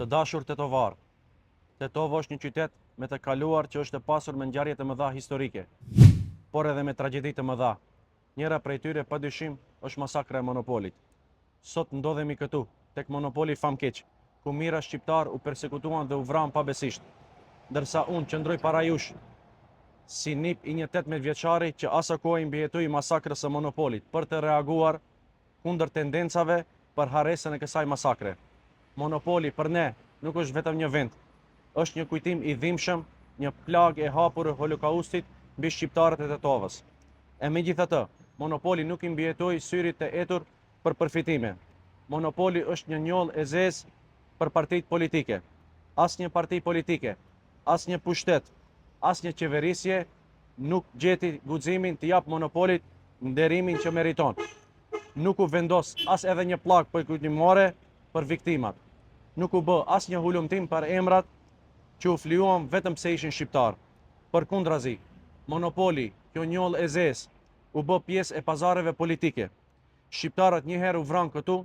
Të dashur tetovar, Tetovo është një qytet me të kaluar që është e pasur me ngjarje të mëdha historike, por edhe me tragjedi të mëdha. Njëra prej tyre padyshim është masakra e Monopolit. Sot ndodhemi këtu, tek Monopoli Famkeq, ku mijëra shqiptar u persekutuan dhe u vranë pabesisht, ndërsa unë qëndroj para jush si nip i një 18 vjeçari që asa kohë mbijetoi masakrës së Monopolit për të reaguar kundër tendencave për harresën e kësaj masakre. Monopoli për ne nuk është vetëm një vend, është një kujtim i dhimbshëm, një plagë e hapur e holokaustit mbi shqiptarët e Tetovës. E megjithatë, Monopoli nuk i mbijetoi syrit të etur për përfitime. Monopoli është një njollë e zezë për partitë politike. Asnjë parti politike, asnjë pushtet, asnjë qeverisje nuk gjeti guximin të jap Monopolit nderimin që meriton. Nuk u vendos as edhe një pllak pojkujtimore për viktimat. Nuk u bë as një hulumtim për emrat që u flijuan vetëm pse ishin shqiptar. Përkundrazi, Monopoli, kjo njollë e zezë, u bë pjesë e pazareve politike. Shqiptarët një herë u vranë këtu,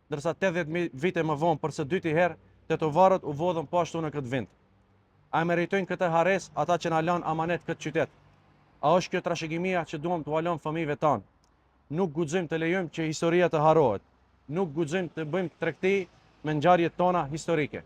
ndërsa 80 vite më vonë për së dyti herë tetovarët u vodhën po ashtu në këtë vend. A meritojnë këtë harresë ata që na lënë amanet këtë qytet? A është kjo trashëgimia që duam t'u lëm fëmijëve tanë? Nuk guxojmë të lejojmë që historia të harrohet. Nuk guxojmë të bëjmë tregti me ngjarjet tona historike.